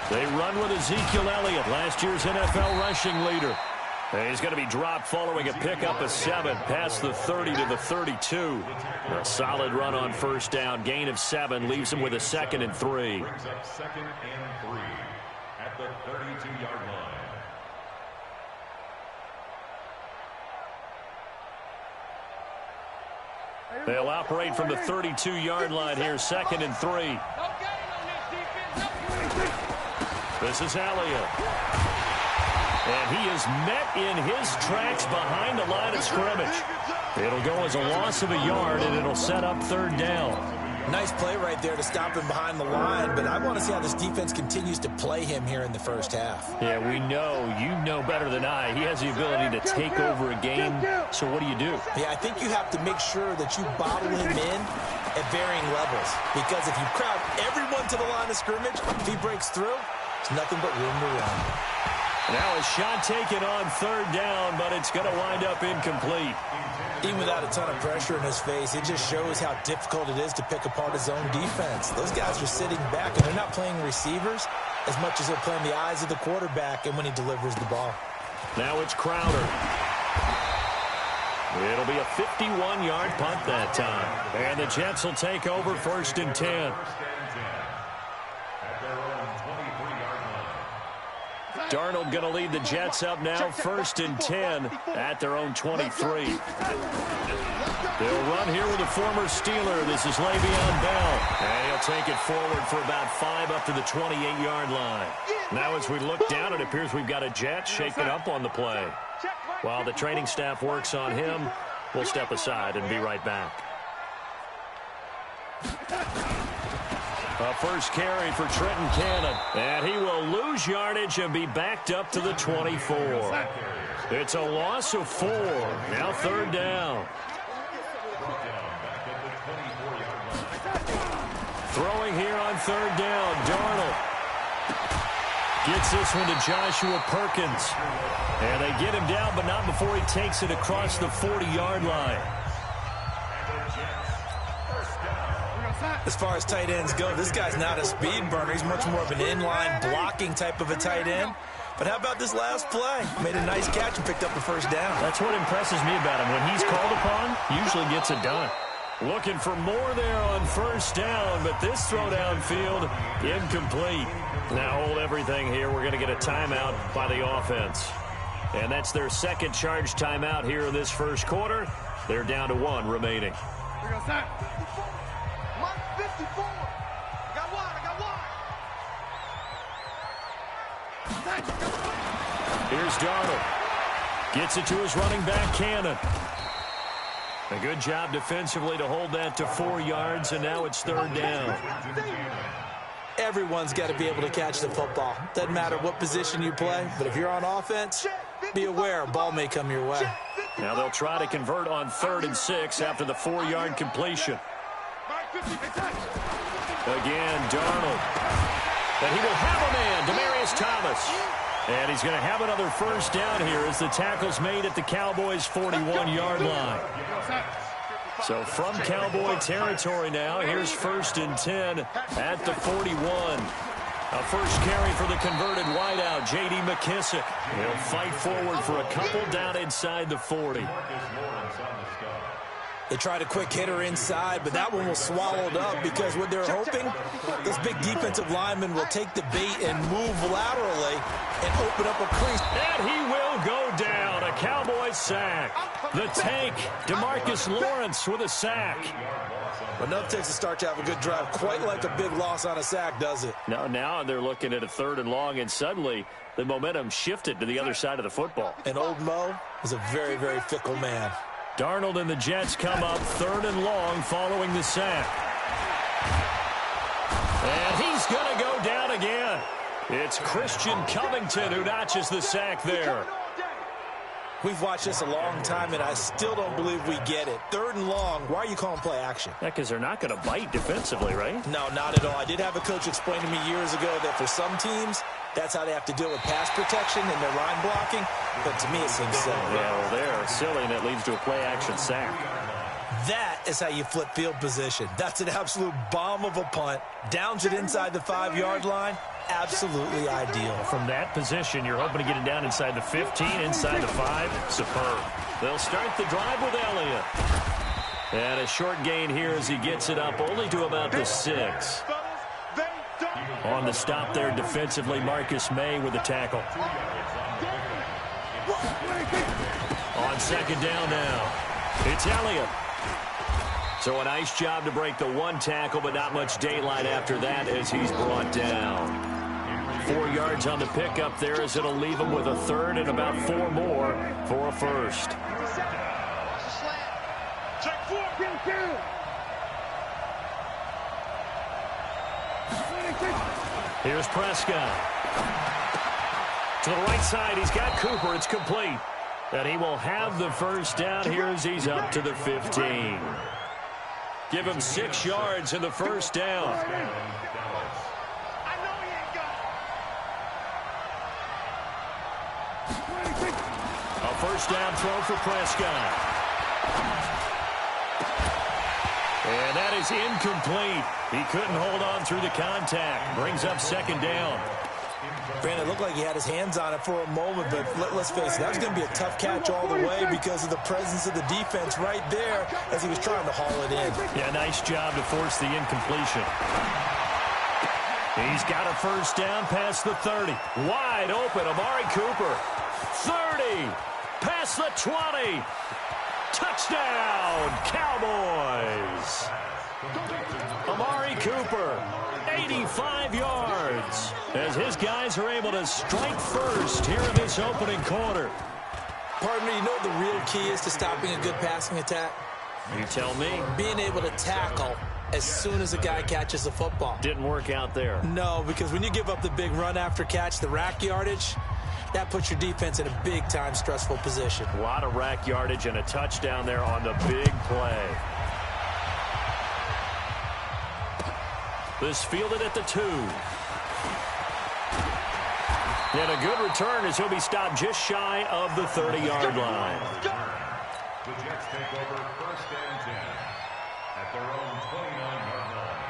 They run with Ezekiel Elliott, last year's NFL rushing leader. He's going to be dropped following a pickup of 7 past the 30 to the 32. A solid run on first down. Gain of 7 leaves him with a 2nd and 3. Brings up 2nd and 3 at the 32-yard line. They'll operate from the 32-yard line here, 2nd and 3. This is Elliott. And he is met in his tracks behind the line of scrimmage. It'll go as a loss of a yard, and it'll set up 3rd down. Nice play right there to stop him behind the line, but I want to see how this defense continues to play him here in the first half. Yeah, we know. You know better than I. He has the ability to take over a game, so what do you do? Yeah, I think you have to make sure that you bottle him in at varying levels, because if you crowd everyone to the line of scrimmage, if he breaks through, it's nothing but room to run. Now a shot taken on 3rd down, but it's going to wind up incomplete. Even without a ton of pressure in his face, it just shows how difficult it is to pick apart his own defense. Those guys are sitting back, and they're not playing receivers as much as they're playing the eyes of the quarterback and when he delivers the ball. Now it's Crowder. It'll be a 51-yard punt that time. And the Jets will take over 1st and 10. Darnold going to lead the Jets up now, 1st and 10 at their own 23. They'll run here with a former Steeler. This is Le'Veon Bell. And he'll take it forward for about 5 up to the 28-yard line. Now as we look down, it appears we've got a Jet shaking up on the play. While the training staff works on him, we'll step aside and be right back. A first carry for Trenton Cannon, and he will lose yardage and be backed up to the 24. It's a loss of 4. Now 3rd down. Throwing here on 3rd down, Darnold gets this one to Joshua Perkins. And they get him down, but not before he takes it across the 40-yard line. As far as tight ends go, this guy's not a speed burner. He's much more of an inline blocking type of a tight end. But how about this last play? Made a nice catch and picked up the 1st down. That's what impresses me about him. When he's called upon, usually gets it done. Looking for more there on 1st down, but this throw downfield, incomplete. Now hold everything here. We're going to get a timeout by the offense. And that's their 2nd charge timeout here in this 1st quarter. They're down to 1 remaining. Here's Darnold. Gets it to his running back, Cannon. A good job defensively to hold that to 4 yards, and now it's 3rd down. Everyone's got to be able to catch the football. Doesn't matter what position you play, but if you're on offense, be aware a ball may come your way. Now they'll try to convert on 3rd and 6 after the 4-yard completion. Again, Darnold. And he will have a man, Demaryius Thomas. And he's going to have another 1st down here as the tackle's made at the Cowboys' 41-yard line. So from Cowboy territory now, here's 1st and 10 at the 41. A first carry for the converted wideout, J.D. McKissick. He'll fight forward for a couple down inside the 40. They tried a quick hitter inside, but that one was swallowed up because what they're hoping, this big defensive lineman will take the bait and move laterally and open up a crease. And he will go down. A Cowboy sack. The tank, DeMarcus Lawrence with a sack. But enough takes to start to have a good drive. Quite like a big loss on a sack, does it? Now they're looking at a 3rd and long, and suddenly the momentum shifted to the other side of the football. And old Mo is a very, very fickle man. Darnold and the Jets come up 3rd and long following the sack. And he's going to go down again. It's Christian Covington who notches the sack there. We've watched this a long time, and I still don't believe we get it. 3rd and long, why are you calling play action? Yeah, because they're not going to bite defensively, right? No, not at all. I did have a coach explain to me years ago that for some teams, that's how they have to deal with pass protection and their line blocking. But to me, it seems silly. Yeah, well, they're silly, and it leads to a play-action sack. That is how you flip field position. That's an absolute bomb of a punt. Downs it inside the 5-yard line. Absolutely ideal. From that position, you're hoping to get it down inside the 15, inside the 5. Superb. They'll start the drive with Elliott. And a short gain here as he gets it up only to about the 6. On the stop there defensively, Marcus May with a tackle. On second down now, it's Elliott. So a nice job to break the 1 tackle, but not much daylight after that as he's brought down. 4 yards on the pickup there as it'll leave him with a 3rd and about 4 more for a 1st. Here's Prescott. To the right side, he's got Cooper. It's complete. And he will have the 1st down here as he's up to the 15. Give him 6 yards in the 1st down. A 1st down throw for Prescott. And that is incomplete. He couldn't hold on through the contact. Brings up 2nd down. Brandon, it looked like he had his hands on it for a moment, but let's face it, that was going to be a tough catch all the way because of the presence of the defense right there as he was trying to haul it in. Yeah, nice job to force the incompletion. He's got a 1st down past the 30. Wide open, Amari Cooper. 30, past the 20. Touchdown, Cowboys. Amari Cooper, 85 yards, as his guys are able to strike first here in this opening quarter. Partner, you know what the real key is to stopping a good passing attack? You tell me. Being able to tackle as soon as a guy catches the football. Didn't work out there. No, because when you give up the big run after catch, the rack yardage, that puts your defense in a big-time stressful position. A lot of rack yardage and a touchdown there on the big play. This fielded at the 2. And a good return as he'll be stopped just shy of the 30-yard line. The Jets take over 1st and 10 at their own 29-yard line.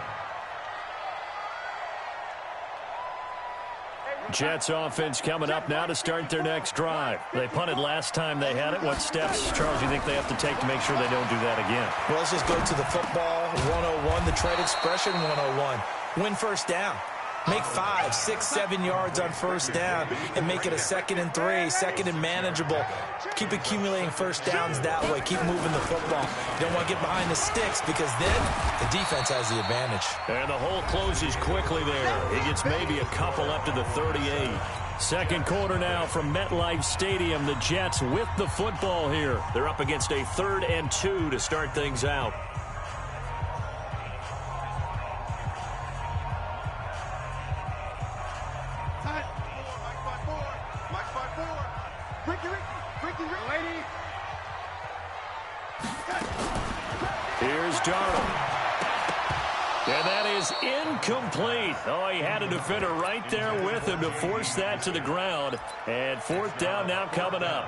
Jets offense coming up now to start their next drive. They punted last time they had it. What steps, Charles, do you think they have to take to make sure they don't do that again? Well, let's just go to the football 101, the trade expression 101. Win 1st down. Make 5, 6, 7 yards on 1st down and make it a 2nd and 3, 2nd and manageable. Keep accumulating 1st downs that way. Keep moving the football. You don't want to get behind the sticks because then the defense has the advantage. And the hole closes quickly there. He gets maybe a couple up to the 38. 2nd quarter now from MetLife Stadium. The Jets with the football here. They're up against a 3rd and 2 to start things out. Here's Darnold. And that is incomplete. Oh, he had a defender right there with him to force that to the ground. And 4th down now coming up.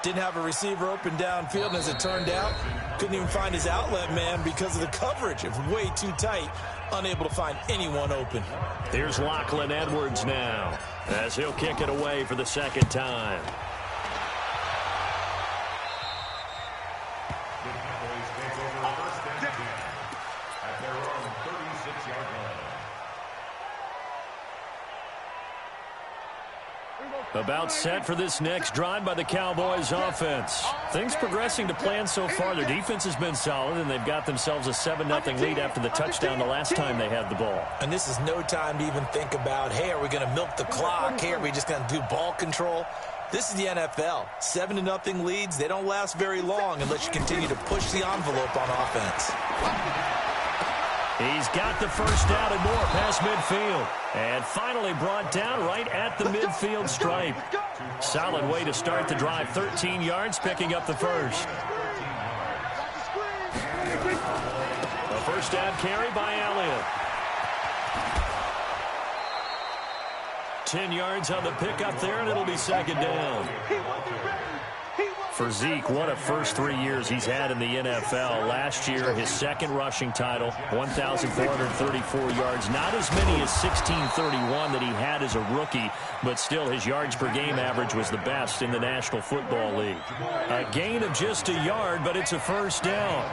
Didn't have a receiver open downfield, and as it turned out, couldn't even find his outlet man because of the coverage. It was way too tight, unable to find anyone open. Here's Lachlan Edwards now as he'll kick it away for the 2nd time. About set for this next drive by the Cowboys offense. Things progressing to plan so far. Their defense has been solid, and they've got themselves a 7-0 lead after the touchdown the last time they had the ball. And this is no time to even think about, hey, are we going to milk the clock? Hey, are we just going to do ball control? This is the NFL. 7-0 leads, they don't last very long unless you continue to push the envelope on offense. He's got the 1st down and more past midfield. And finally brought down right at the midfield stripe. Solid way to start the drive. 13 yards, picking up the 1st. A 1st down carry by Elliott. 10 yards on the pickup there, and it'll be 2nd down. For Zeke, what a first 3 years he's had in the NFL. Last year, his second rushing title, 1,434 yards. Not as many as 1,631 that he had as a rookie, but still his yards per game average was the best in the National Football League. A gain of just a yard, but it's a first down.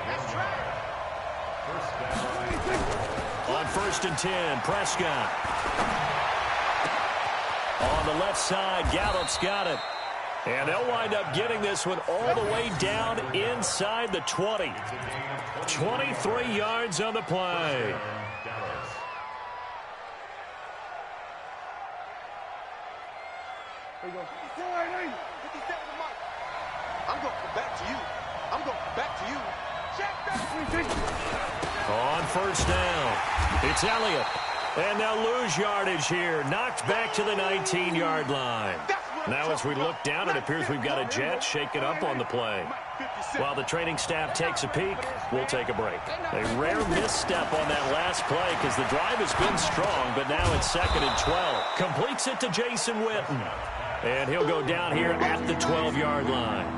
On 1st and 10, Prescott. On the left side, Gallup's got it. And they'll wind up getting this one all the way down inside the 20. 23 yards on the play. I'm going back to you. I'm going back to you. On 1st down, it's Elliott. And they'll lose yardage here. Knocked back to the 19-yard line. Now as we look down, it appears we've got a jet shaken up on the play. While the training staff takes a peek, we'll take a break. A rare misstep on that last play because the drive has been strong, but now it's 2nd and 12. Completes it to Jason Witten. And he'll go down here at the 12-yard line.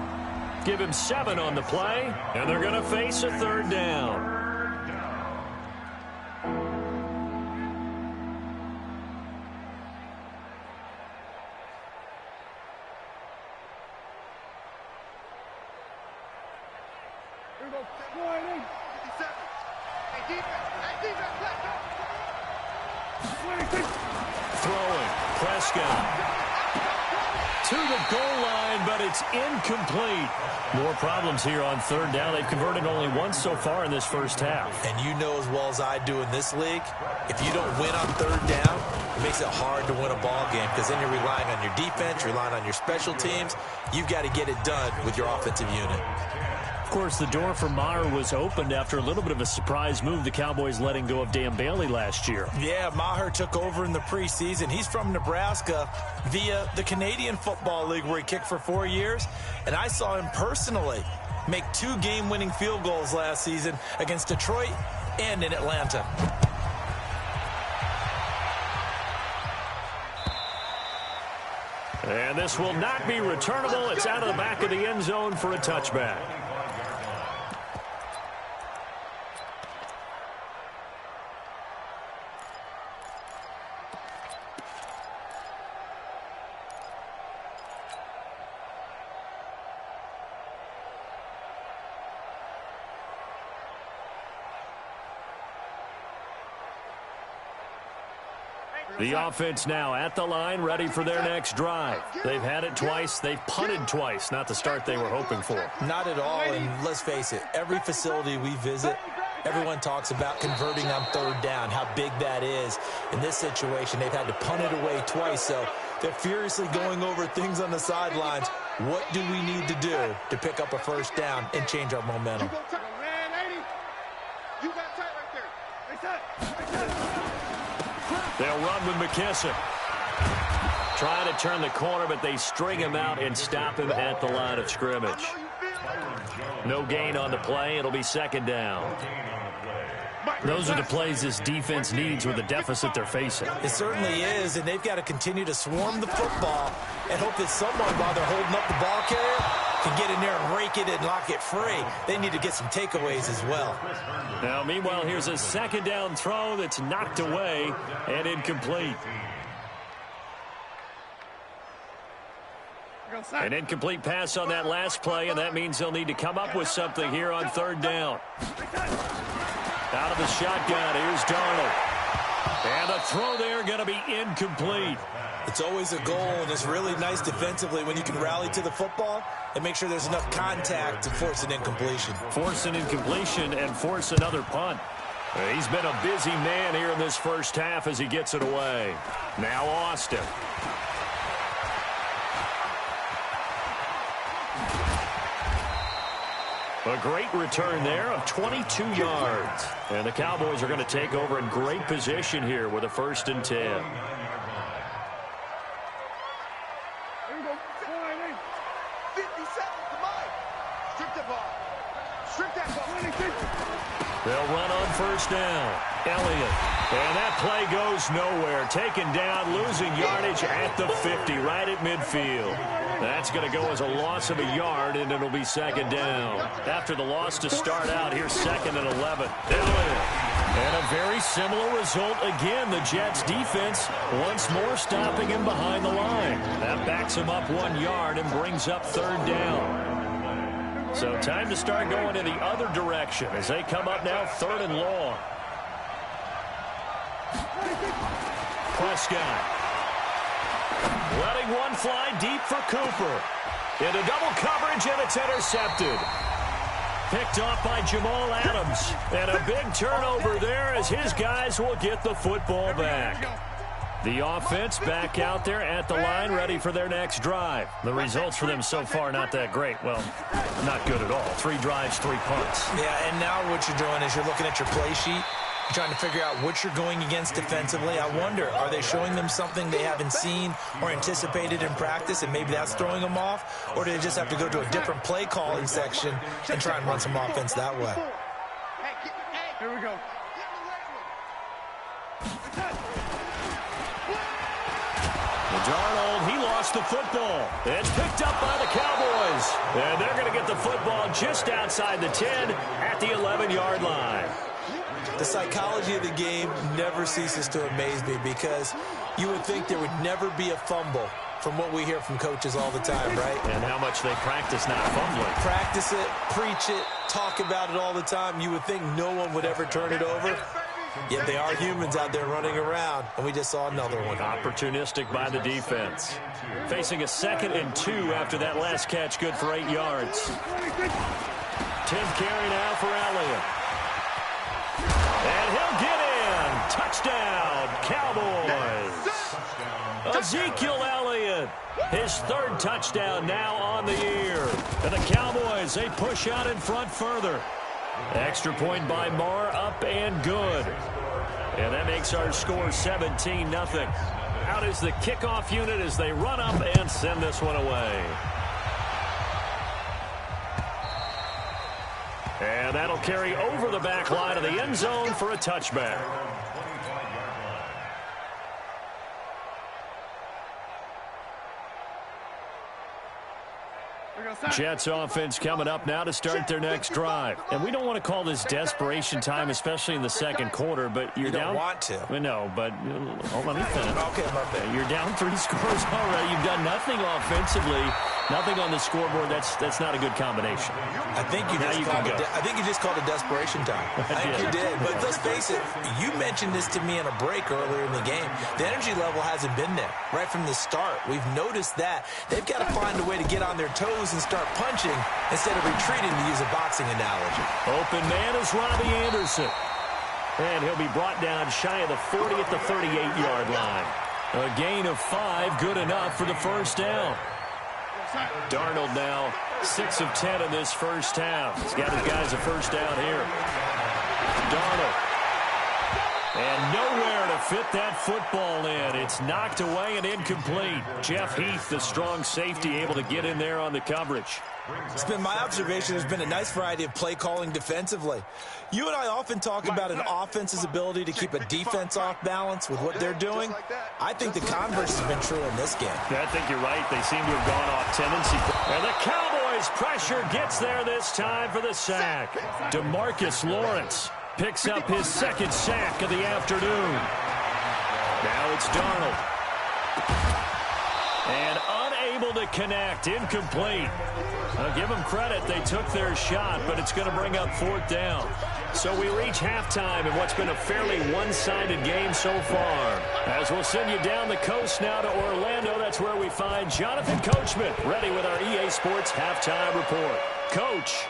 Give him 7 on the play, and they're going to face a 3rd down. Throwing, Prescott to the goal line, but it's incomplete. More problems here on 3rd down. They've converted only once so far in this first half. And you know as well as I do in this league, if you don't win on 3rd down, it makes it hard to win a ball game because then you're relying on your defense, relying on your special teams. You've got to get it done with your offensive unit. Of course, the door for Maher was opened after a little bit of a surprise move. The Cowboys letting go of Dan Bailey last year. Yeah, Maher took over in the preseason. He's from Nebraska via the Canadian Football League where he kicked for 4 years. And I saw him personally make 2 game-winning field goals last season against Detroit and in Atlanta. And this will not be returnable. It's out of the back of the end zone for a touchback. The offense now at the line, ready for their next drive. They've had it twice. They've punted twice. Not the start they were hoping for. Not at all, and let's face it, every facility we visit, everyone talks about converting on 3rd down, how big that is. In this situation, they've had to punt it away twice, so they're furiously going over things on the sidelines. What do we need to do to pick up a 1st down and change our momentum? They'll run with McKissick. Trying to turn the corner, but they string him out and stop him at the line of scrimmage. No gain on the play. It'll be 2nd down. Those are the plays this defense needs with the deficit they're facing. It certainly is, and they've got to continue to swarm the football and hope that someone, while they're holding up the ball carrier, can get in there and rake it and lock it free. They need to get some takeaways as well. Now, meanwhile, here's a 2nd down throw that's knocked away and incomplete. An incomplete pass on that last play, and that means they'll need to come up with something here on 3rd down. Out of the shotgun, here's Darnold. And the throw there going to be incomplete. It's always a goal, and it's really nice defensively when you can rally to the football and make sure there's enough contact to force an incompletion. Force an incompletion and force another punt. He's been a busy man here in this first half as he gets it away. Now Austin. A great return there of 22 yards. And the Cowboys are going to take over in great position here with a 1st and 10. They'll run on first down. Elliott. And that play goes nowhere. Taken down, losing yardage at the 50, right at midfield. That's going to go as a loss of a yard, and it'll be second down. After the loss to start out, here's 2nd and 11. Elliott. And a very similar result again. The Jets defense once more stopping him behind the line. That backs him up 1 yard and brings up 3rd down. So time to start going in the other direction as they come up now 3rd and long. Prescott. Letting one fly deep for Cooper. Into double coverage, and it's intercepted. Picked off by Jamal Adams. And a big turnover there as his guys will get the football back. The offense back out there at the line, ready for their next drive. The results for them so far not that great. Well, not good at all. 3 drives, 3 punts. Yeah, and now what you're doing is you're looking at your play sheet. You're trying to figure out what you're going against defensively. I wonder, are they showing them something they haven't seen or anticipated in practice, and maybe that's throwing them off? Or do they just have to go to a different play calling section and try and run some offense that way? Here we go. Darnold, he lost the football. It's picked up by the Cowboys. And they're going to get the football just outside the 10 at the 11-yard line. The psychology of the game never ceases to amaze me because you would think there would never be a fumble from what we hear from coaches all the time, right? And how much they practice not fumbling. Practice it, preach it, talk about it all the time. You would think no one would ever turn it over. Yet they are humans out there running around, and we just saw another one. Opportunistic by the defense. Facing a 2nd and 2 after that last catch, good for 8 yards. 10th carry now for Elliott. And he'll get in. Touchdown, Cowboys. Ezekiel Elliott, his 3rd touchdown now on the year. And the Cowboys, they push out in front further. Extra point by Marr, up and good. And that makes our score 17-0. Out is the kickoff unit as they run up and send this one away. And that'll carry over the back line of the end zone for a touchback. Jets offense coming up now to start their next drive. And we don't want to call this desperation time, especially in the 2nd quarter, but you're down. You don't want to. No, but let me finish. Okay, my bad. You're down 3 scores already. You've done nothing offensively, nothing on the scoreboard. That's not a good combination. I think you just called it desperation time. I think you did. But let's face it, you mentioned this to me in a break earlier in the game. The energy level hasn't been there right from the start. We've noticed that. They've got to find a way to get on their toes and start punching instead of retreating, to use a boxing analogy. Open man is Robbie Anderson. And he'll be brought down shy of the 40 at the 38-yard line. A gain of 5, good enough for the first down. Darnold now 6 of 10 in this first half. He's got his guys a first down here. Darnold. And nowhere to fit that football in. It's knocked away and incomplete. Jeff Heath, the strong safety, able to get in there on the coverage. It's been my observation there's been a nice variety of play calling defensively. You and I often talk about an offense's ability to keep a defense off balance with what they're doing. I think the converse has been true in this game. I think you're right. They seem to have gone off tendency. And the Cowboys' pressure gets there this time for the sack. DeMarcus Lawrence picks up his 2nd sack of the afternoon. Now it's Darnold. And unable to connect, incomplete. I'll give them credit. They took their shot, but it's going to bring up 4th down. So we reach halftime in what's been a fairly one-sided game so far. As we'll send you down the coast now to Orlando, that's where we find Jonathan Coachman, ready with our EA Sports halftime report. Coach.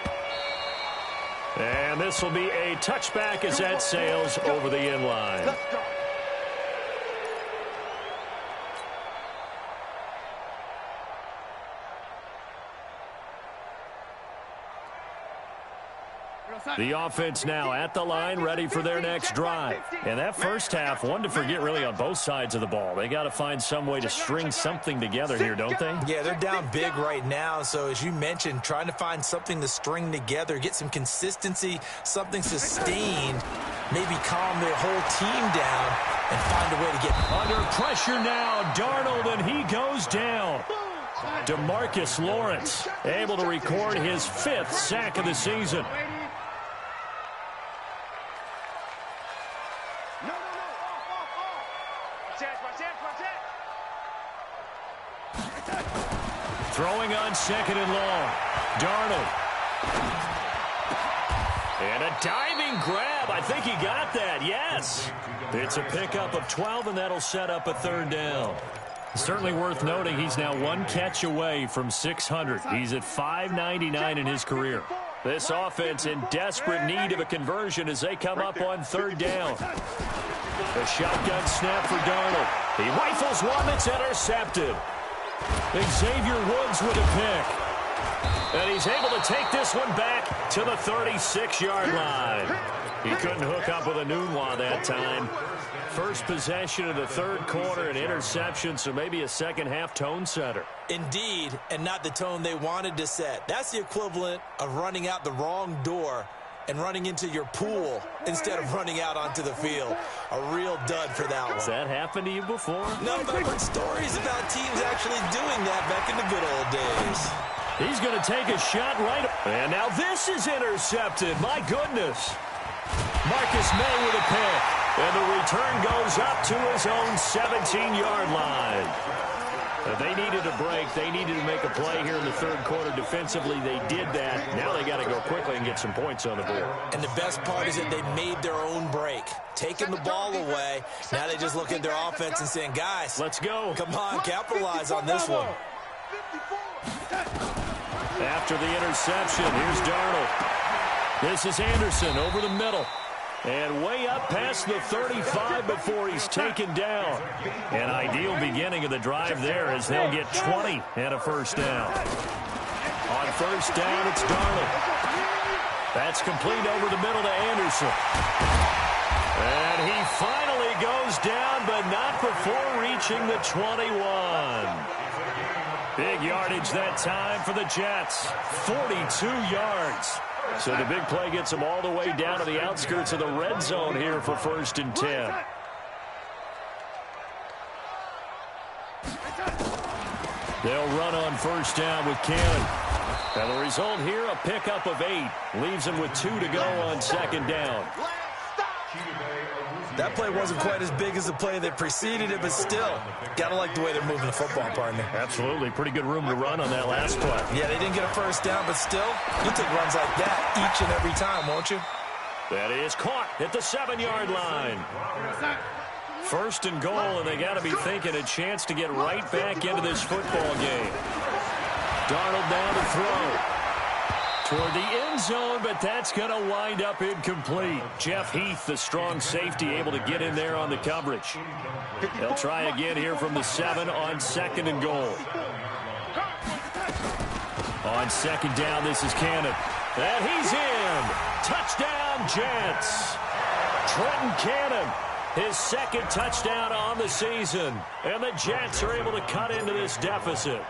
And this will be a touchback as that sails over the end line. The offense now at the line, ready for their next drive. And that first half, one to forget really on both sides of the ball. They got to find some way to string something together here, don't they? Yeah, they're down big right now. So as you mentioned, trying to find something to string together, get some consistency, something sustained, maybe calm their whole team down and find a way to get under pressure now. Darnold, and he goes down. DeMarcus Lawrence able to record his 5th sack of the season. Throwing on 2nd and long. Darnold. And a diving grab. I think he got that. Yes. It's a pickup of 12, and that'll set up a 3rd down. Certainly worth noting he's now 1 catch away from 600. He's at 599 in his career. This offense in desperate need of a conversion as they come up on 3rd down. A shotgun snap for Darnold. He rifles one that's intercepted. Xavier Woods with a pick. And he's able to take this one back to the 36-yard line. He couldn't hook up with a Nunwa that time. First possession of the 3rd quarter, an interception, so maybe a second-half tone setter. Indeed, and not the tone they wanted to set. That's the equivalent of running out the wrong door and running into your pool instead of running out onto the field. A real dud for that one. Has that happened to you before? No, but I've heard stories about teams actually doing that back in the good old days. He's going to take a shot right. And now this is intercepted. My goodness. Marcus May with a pick. And the return goes up to his own 17-yard line. They needed a break. They needed to make a play here in the 3rd quarter. Defensively, they did that. Now they got to go quickly and get some points on the board. And the best part is that they made their own break. Taking the ball away. Now they just look at their offense and saying, guys, let's go. Come on, capitalize on this one. After the interception, here's Darnold. This is Anderson over the middle. And way up past the 35 before he's taken down. An ideal beginning of the drive there as they'll get 20 and a 1st down. On 1st down, it's Darnold. That's complete over the middle to Anderson. And he finally goes down, but not before reaching the 21. Big yardage that time for the Jets. 42 yards. So the big play gets them all the way down to the outskirts of the red zone here for 1st and 10. They'll run on 1st down with Cannon. And the result here, a pickup of 8. Leaves them with 2 to go on 2nd down. That play wasn't quite as big as the play that preceded it, but still, gotta like the way they're moving the football, partner. Absolutely. Pretty good room to run on that last play. Yeah, they didn't get a 1st down, but still, you'll take runs like that each and every time, won't you? That is caught at the 7-yard line. 1st and goal, and they got to be thinking a chance to get right back into this football game. Darnold down to throw. Toward the end zone, but that's going to wind up incomplete. Jeff Heath, the strong safety, able to get in there on the coverage. They'll try again here from the 7 on 2nd and goal. On 2nd down, this is Cannon. And he's in. Touchdown, Jets. Trenton Cannon, his 2nd touchdown on the season. And the Jets are able to cut into this deficit.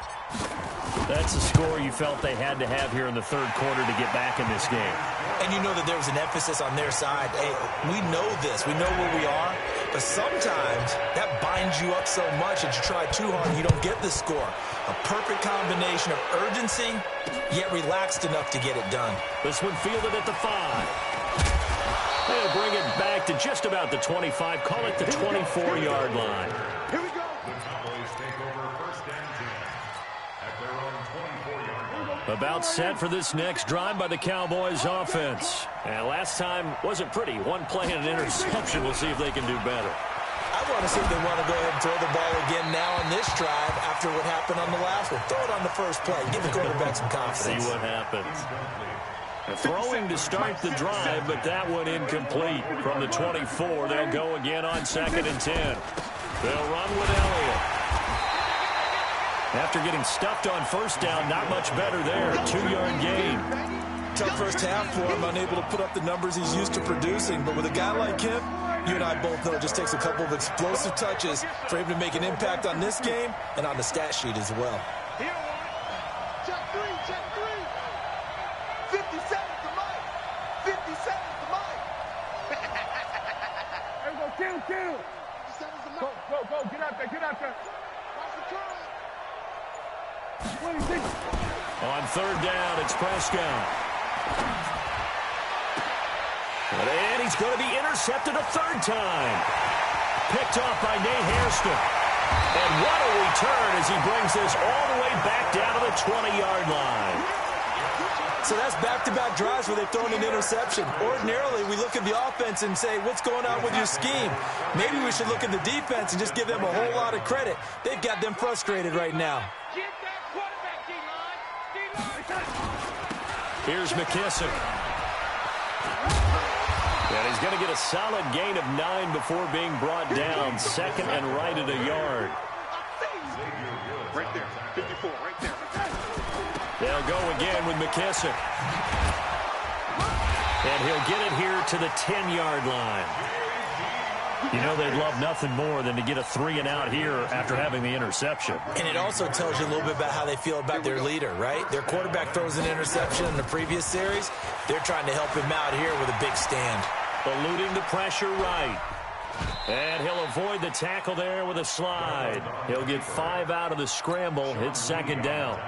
That's the score you felt they had to have here in the 3rd quarter to get back in this game. And you know that there was an emphasis on their side. Hey, we know this. We know where we are. But sometimes that binds you up so much that you try too hard and you don't get the score. A perfect combination of urgency, yet relaxed enough to get it done. This one fielded at the 5. They'll bring it back to just about the 25. Call it the 24-yard line. Here we go. The Cowboys take over 1st and 10 at their own 24-yard line. About set for this next drive by the Cowboys offense. And last time wasn't pretty. 1 play and an interception. We'll see if they can do better. I want to see if they want to go ahead and throw the ball again now on this drive after what happened on the last one. Throw it on the first play. Give the quarterback some confidence. See what happens. Throwing to start the drive, but that one incomplete. From the 24, they'll go again on 2nd and 10. They'll run with Elliott. After getting stuffed on 1st down, not much better there. 2-yard gain. Tough first half for him, unable to put up the numbers he's used to producing. But with a guy like him, you and I both know it just takes a couple of explosive touches for him to make an impact on this game and on the stat sheet as well. Check three, check three. 50 seconds to Mike. 50 seconds to Mike. There we go, kill. 50 seconds to Mike. Go, get out there. Watch the turn. 26. On third down, it's Prescott. And he's going to be intercepted a third time. Picked off by Nate Hairston. And what a return as he brings this all the way back down to the 20-yard line. So that's back-to-back drives where they've thrown an interception. Ordinarily, we look at the offense and say, what's going on with your scheme? Maybe we should look at the defense and just give them a whole lot of credit. They've got them frustrated right now. Get that quarterback, D-line. Here's McKissick. And he's going to get a solid gain of 9 before being brought down. Second and right at a yard. Right there. 54, right there. They'll go again with McKissick. And he'll get it here to the 10-yard line. You know they'd love nothing more than to get a 3-and-out here after having the interception. And it also tells you a little bit about how they feel about their leader, right? Their quarterback throws an interception in the previous series. They're trying to help him out here with a big stand. Eluding the pressure right. And he'll avoid the tackle there with a slide. He'll get 5 out of the scramble. It's second down.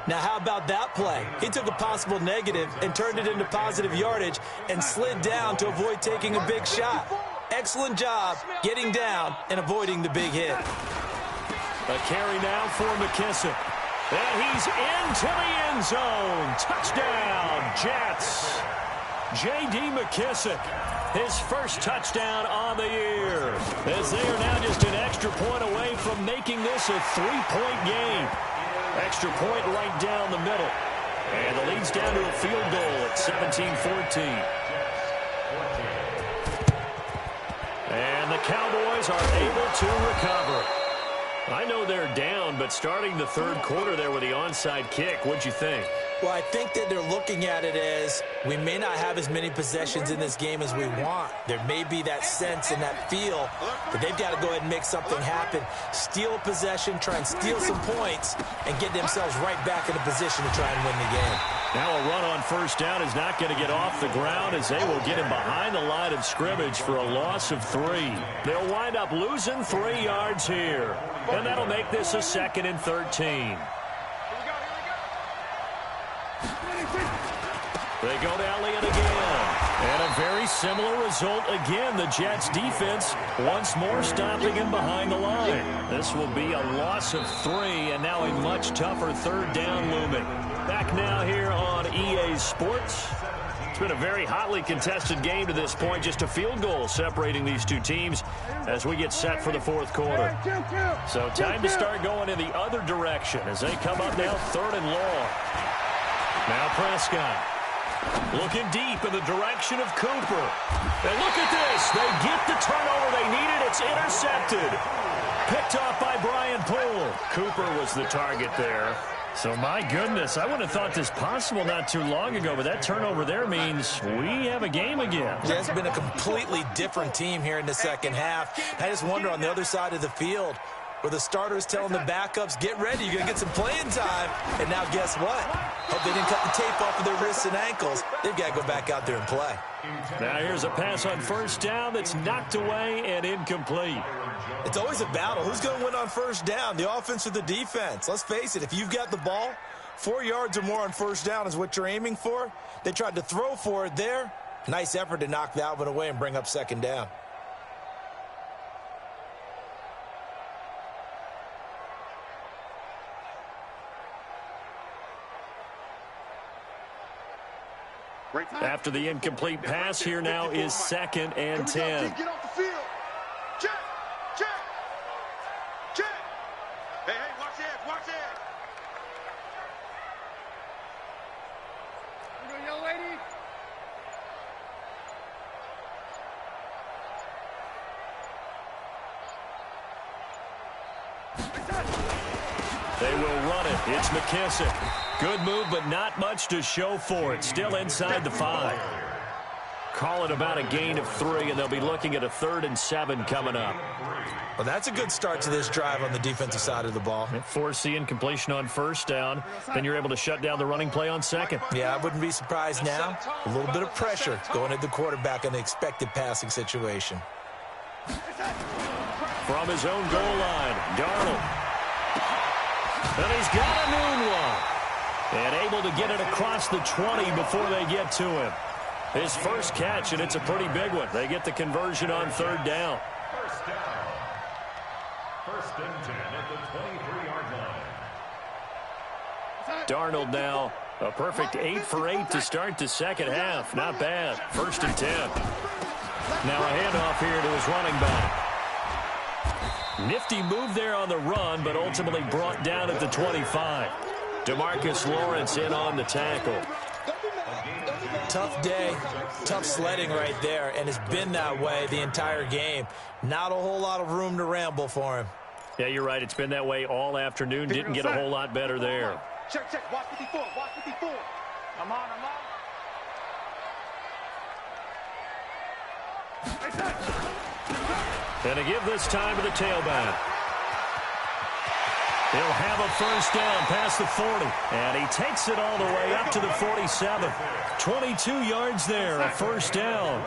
Now, how about that play? He took a possible negative and turned it into positive yardage and slid down to avoid taking a big shot. Excellent job getting down and avoiding the big hit. A carry now for McKissick. And he's into the end zone. Touchdown, Jets. J.D. McKissick, his first touchdown on the year. As they are now just an extra point away from making this a 3-point game. Extra point right down the middle. And the lead's down to a field goal at 17-14. And the Cowboys are able to recover. I know they're down, but starting the third quarter there with the onside kick, what'd you think? Well, I think that they're looking at it as we may not have as many possessions in this game as we want. There may be that sense and that feel that they've got to go ahead and make something happen. Steal a possession, try and steal some points, and get themselves right back in a position to try and win the game. Now a run on first down is not going to get off the ground as they will get him behind the line of scrimmage for a loss of 3. They'll wind up losing 3 yards here. And that'll make this a 2nd and 13. They go to Elliott again. And a very similar result again. The Jets defense once more stopping him behind the line. This will be a loss of 3 and now a much tougher third down looming. Back now here on EA Sports. It's been a very hotly contested game to this point. Just a field goal separating these two teams as we get set for the fourth quarter. So time to start going in the other direction as they come up now 3rd and long. Now Prescott. Looking deep in the direction of Cooper. And look at this. They get the turnover they needed. It's intercepted. Picked off by Brian Poole. Cooper was the target there. So, my goodness, I wouldn't have thought this possible not too long ago, but that turnover there means we have a game again. It's been a completely different team here in the second half. I just wonder on the other side of the field, where the starters telling the backups, get ready, you're going to get some playing time. And now guess what? Hope they didn't cut the tape off of their wrists and ankles. They've got to go back out there and play. Now here's a pass on first down that's knocked away and incomplete. It's always a battle. Who's going to win on first down, the offense or the defense? Let's face it, if you've got the ball, 4 yards or more on first down is what you're aiming for. They tried to throw for it there. Nice effort to knock that one away and bring up second down. After the incomplete pass, here now is 2nd and 10. Get off the field. Check. Check. Check. Hey, watch it. Watch it. You go, young lady. They will run it. It's McKissick. Good move, but not much to show for it. Still inside the 5. Call it about a gain of 3, and they'll be looking at a 3rd and 7 coming up. Well, that's a good start to this drive on the defensive side of the ball. Force the incompletion on 1st down. Then you're able to shut down the running play on 2nd. Yeah, I wouldn't be surprised now. A little bit of pressure going at the quarterback in the expected passing situation. From his own goal line, Darnold. And he's got a noon one. And able to get it across the 20 before they get to him. His first catch, and it's a pretty big one. They get the conversion on 3rd down. First down. 1st and 10 at the 23-yard line. Darnold now a perfect 8 for 8 to start the 2nd half. Not bad. 1st and 10. Now a handoff here to his running back. Nifty move there on the run, but ultimately brought down at the 25. DeMarcus Lawrence in on the tackle. Tough day, tough sledding right there, and it's been that way the entire game. Not a whole lot of room to ramble for him. Yeah, you're right. It's been that way all afternoon. Didn't get a whole lot better there. Check, check. Watch 54. Watch 54. I'm on. And to give this time to the tailback. He'll have a 1st down past the 40. And he takes it all the way up to the 47. 22 yards there, a 1st down.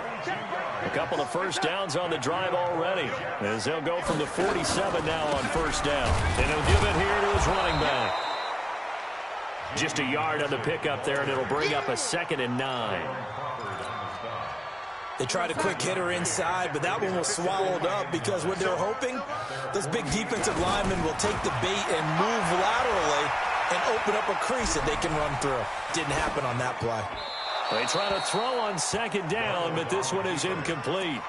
A couple of 1st downs on the drive already, as they'll go from the 47 now on 1st down. And he'll give it here to his running back. Just a yard on the pickup there, and it'll bring up a 2nd and 9. They tried a quick hitter inside, but that one was swallowed up because what they're hoping, those big defensive linemen will take the bait and move laterally and open up a crease that they can run through. Didn't happen on that play. They try to throw on 2nd down, but this one is incomplete.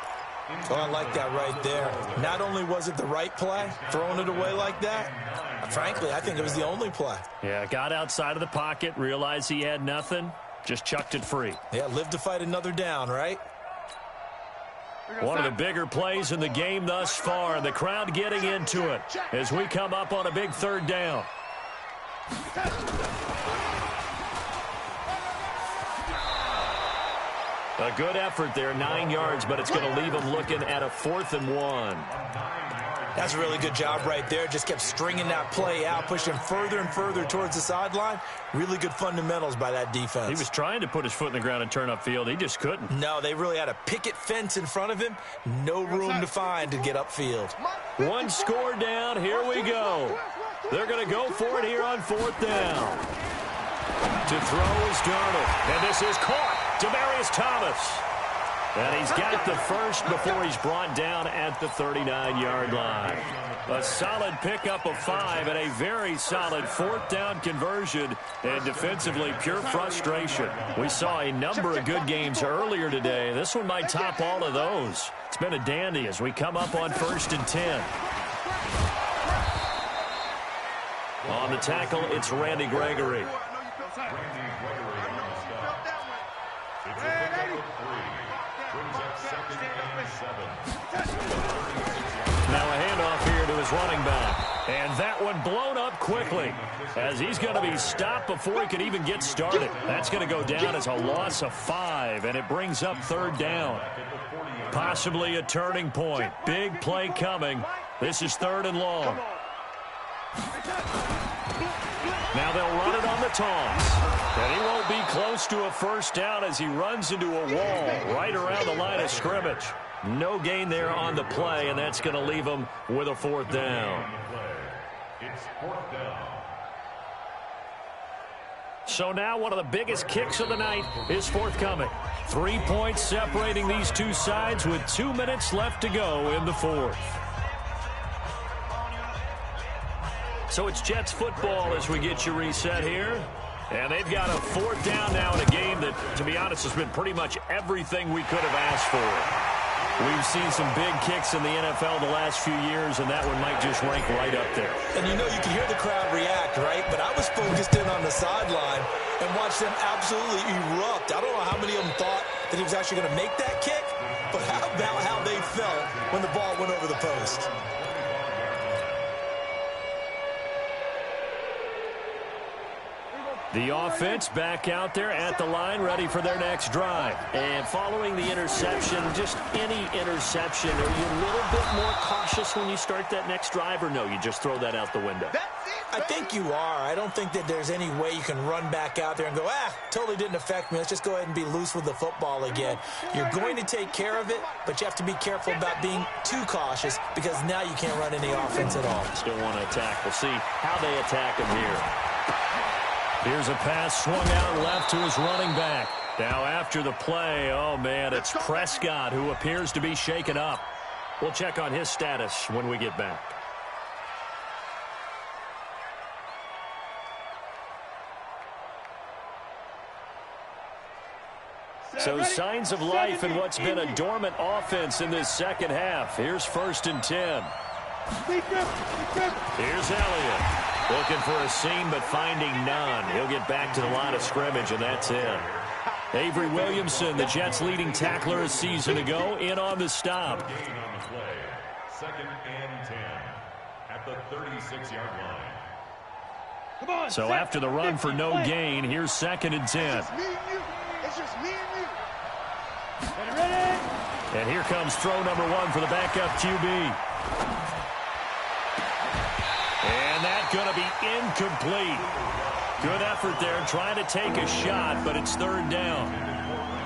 Oh, I like that right there. Not only was it the right play, throwing it away like that, frankly, I think it was the only play. Yeah, got outside of the pocket, realized he had nothing, just chucked it free. Yeah, live to fight another down, right? One of the bigger plays in the game thus far. The crowd getting into it as we come up on a big 3rd down. A good effort there, 9 yards, but it's going to leave them looking at a 4th and 1. That's a really good job right there. Just kept stringing that play out, pushing further and further towards the sideline. Really good fundamentals by that defense. He was trying to put his foot in the ground and turn upfield. He just couldn't. No, they really had a picket fence in front of him. No room to find to get upfield. One score down. Here we go. They're going to go for it here on 4th down. To throw is Darnold. And this is caught. Demaryius Thomas. And he's got the first before he's brought down at the 39-yard line. A solid pickup of 5 and a very solid 4th down conversion. And defensively, pure frustration. We saw a number of good games earlier today. This one might top all of those. It's been a dandy as we come up on 1st and 10. On the tackle, it's Randy Gregory. Now a handoff here to his running back. And that one blown up quickly as he's going to be stopped before he can even get started. That's going to go down as a loss of 5, and it brings up 3rd down. Possibly a turning point. Big play coming. This is 3rd and long. Now they'll run it on the toss. And he won't be close to a 1st down as he runs into a wall right around the line of scrimmage. No gain there on the play, and that's going to leave him with a 4th down. It's 4th down. So now one of the biggest kicks of the night is forthcoming. 3 points separating these two sides with 2 minutes left to go in the 4th. So it's Jets football as we get you reset here. And they've got a 4th down now in a game that, to be honest, has been pretty much everything we could have asked for. We've seen some big kicks in the NFL the last few years, and that one might just rank right up there. And you know, you can hear the crowd react, right? But I was focused in on the sideline and watched them absolutely erupt. I don't know how many of them thought that he was actually going to make that kick, but how about how they felt when the ball went over the post? The offense back out there at the line, ready for their next drive. And following the interception, just any interception, are you a little bit more cautious when you start that next drive, or no, you just throw that out the window? I think you are. I don't think that there's any way you can run back out there and go, totally didn't affect me. Let's just go ahead and be loose with the football again. You're going to take care of it, but you have to be careful about being too cautious because now you can't run any offense at all. Still want to attack. We'll see how they attack him here. Here's a pass swung out left to his running back. Now after the play, oh man, it's Prescott who appears to be shaken up. We'll check on his status when we get back. So signs of life in what's been a dormant offense in this second half. Here's 1st and 10. Here's Elliott. Looking for a seam, but finding none. He'll get back to the line of scrimmage, and that's it. Avery Williamson, the Jets' leading tackler a season ago, in on the stop. Gain on the play. 2nd and 10 at the 36-yard line. So after the run for no gain, here's 2nd and 10. It's me and you. It's just me and you. And here comes throw number 1 for the backup QB. And that's going to be incomplete. Good effort there trying to take a shot, but it's 3rd down.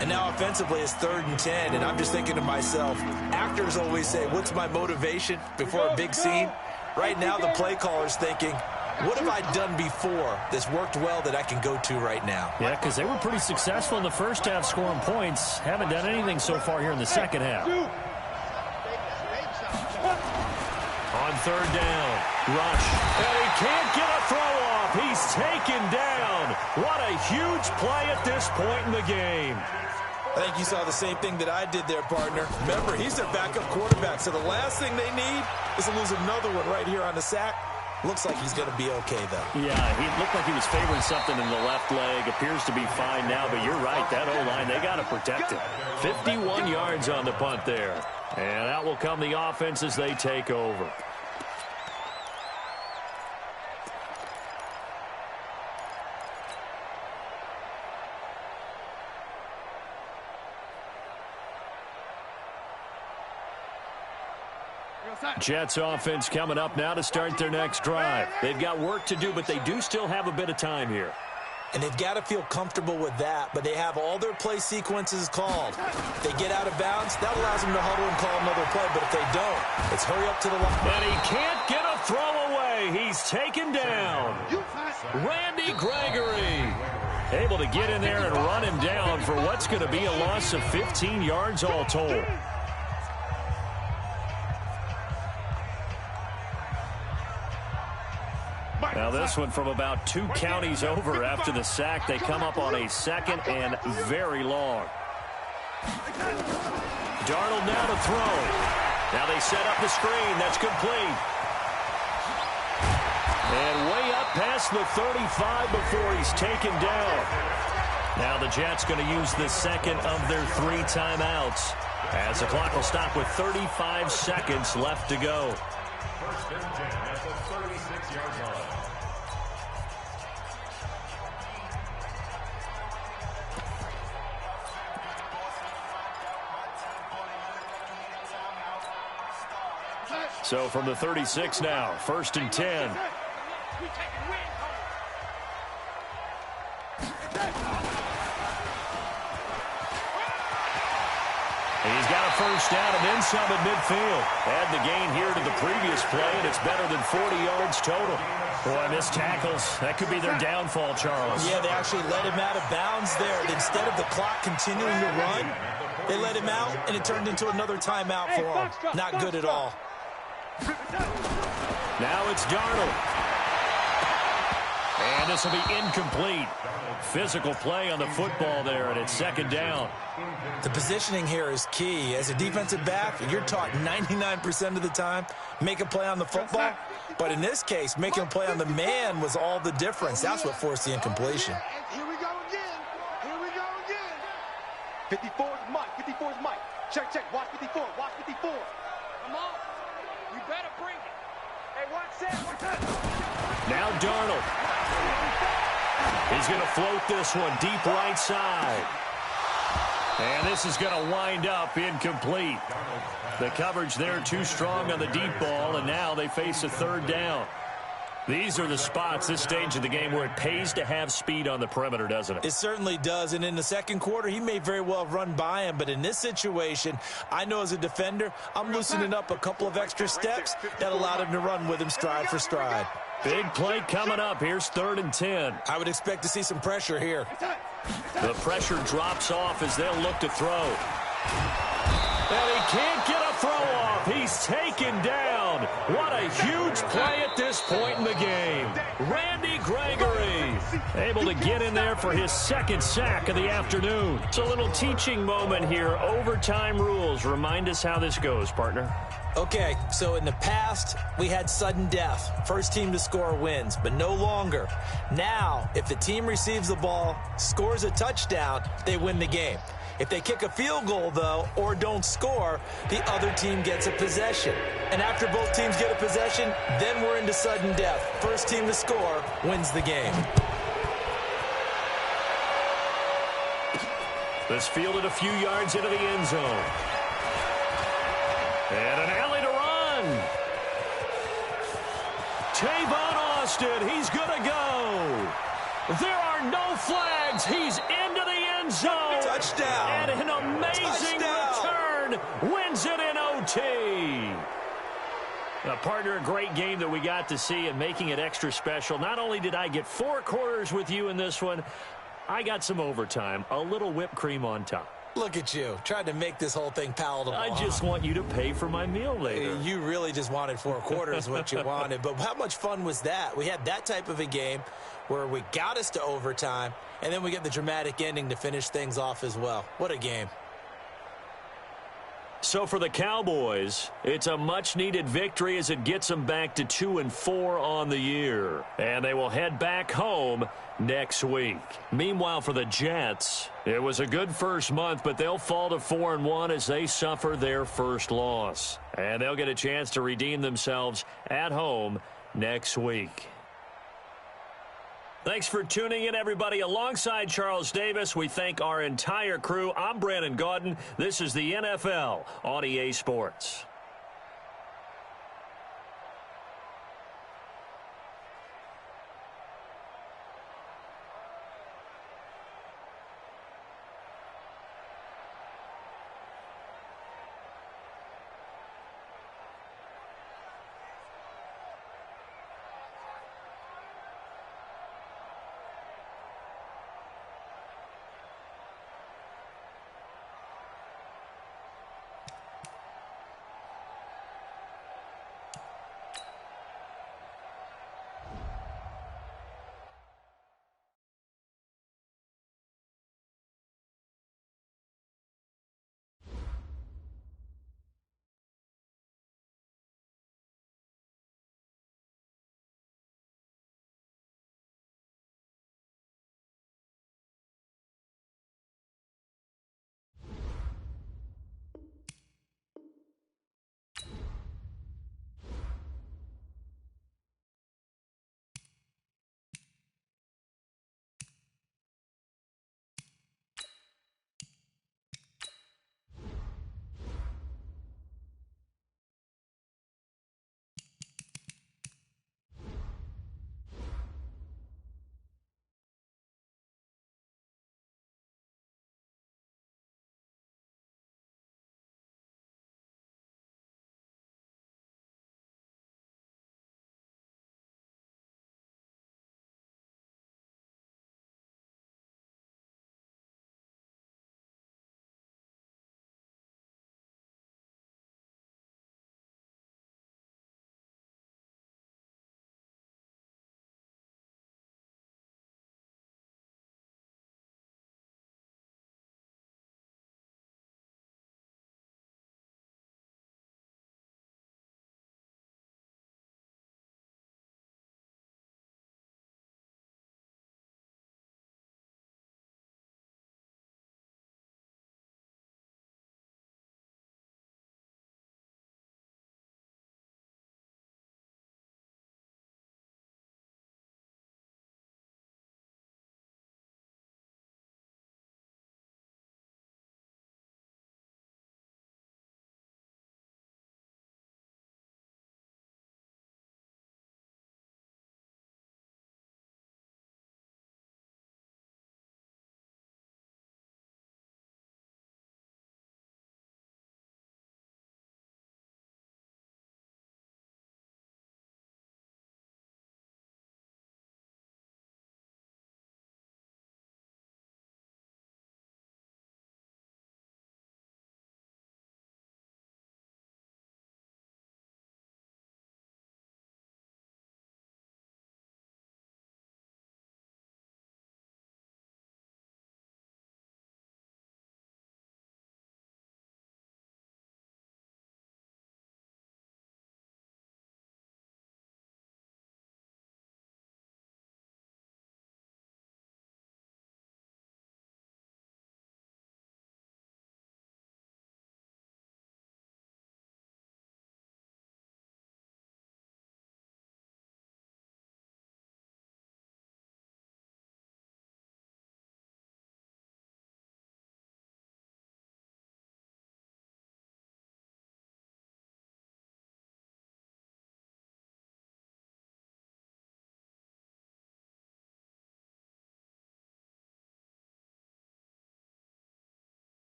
And now offensively it's 3rd and 10, and I'm just thinking to myself, actors always say, what's my motivation before a big scene? Right now the play caller's thinking, what have I done before that's worked well that I can go to right now? Yeah, because they were pretty successful in the first half scoring points. Haven't done anything so far here in the second half. On 3rd down, rush. And he can't get a throw off. He's taken down. What a huge play at this point in the game. I think you saw the same thing that I did there, partner. Remember, he's their backup quarterback, so the last thing they need is to lose another one right here on the sack. Looks like he's going to be okay, though. Yeah, he looked like he was favoring something in the left leg. Appears to be fine now, but you're right. That O-line, they got to protect him. 51 yards on the punt there. And out will come the offense as they take over. Jets offense coming up now to start their next drive. They've got work to do, but they do still have a bit of time here. And they've got to feel comfortable with that, but they have all their play sequences called. If they get out of bounds, that allows them to huddle and call another play, but if they don't, it's hurry up to the line. And he can't get a throw away. He's taken down. Randy Gregory able to get in there and run him down for what's going to be a loss of 15 yards all told. Now this one from about 2 counties over after the sack. They come up on a 2nd and very long. Darnold now to throw. Now they set up the screen. That's complete. And way up past the 35 before he's taken down. Now the Jets going to use the 2nd of their 3 timeouts as the clock will stop with 35 seconds left to go. 1st and 10 at the 36-yard line. So from the 36 now, 1st and 10. He's got a 1st down and then some at midfield. Add the gain here to the previous play, and it's better than 40 yards total. Boy, missed tackles. That could be their downfall, Charles. Yeah, they actually let him out of bounds there. Instead of the clock continuing to run, they let him out, and it turned into another timeout for him. Not good at all. Now it's Darnold. And this will be incomplete. Physical play on the football there, and it's 2nd down. The positioning here is key. As a defensive back, you're taught 99% of the time, make a play on the football. But in this case, making a play on the man was all the difference. That's what forced the incompletion. Here we go again. Here we go again. 54 is Mike. 54 is Mike. Check, check. Watch 54. Watch 54. Come on. You better bring it. Hey, watch that. Now Darnold. He's going to float this one deep right side. And this is going to wind up incomplete. The coverage there too strong on the deep ball, and now they face a third down. These are the spots, this stage of the game, where it pays to have speed on the perimeter, doesn't it? It certainly does, and in the second quarter, he may very well have run by him, but in this situation, I know as a defender, I'm loosening up a couple of extra steps that allowed him to run with him stride for stride. Big play coming up. Here's 3rd and 10. I would expect to see some pressure here. The pressure drops off as they'll look to throw. And he can't get a throw off. He's taken down. What a huge play at this point in the game. Randy Gregory able to get in there for his 2nd sack of the afternoon. It's a little teaching moment here. Overtime rules. Remind us how this goes, partner. Okay, so in the past, we had sudden death. First team to score wins, but no longer. Now, if the team receives the ball, scores a touchdown, they win the game. If they kick a field goal, though, or don't score, the other team gets a possession. And after both teams get a possession, then we're into sudden death. First team to score wins the game. This fielded a few yards into the end zone. And an alley to run. Tavon Austin, he's going to go. There are no flags. He's into the end zone. Touchdown. And an amazing return wins it in OT. Partner, a great game that we got to see and making it extra special. Not only did I get 4 quarters with you in this one, I got some overtime, a little whipped cream on top. Look at you, trying to make this whole thing palatable. I just want you to pay for my meal later. You really just wanted 4 quarters, what you wanted. But how much fun was that? We had that type of a game where we got us to overtime, and then we get the dramatic ending to finish things off as well. What a game. So for the Cowboys, it's a much-needed victory as it gets them back to 2-4 on the year. And they will head back home next week. Meanwhile, for the Jets, it was a good first month, but they'll fall to 4-1 as they suffer their first loss. And they'll get a chance to redeem themselves at home next week. Thanks for tuning in, everybody. Alongside Charles Davis, we thank our entire crew. I'm Brandon Gaudin. This is the NFL on EA Sports.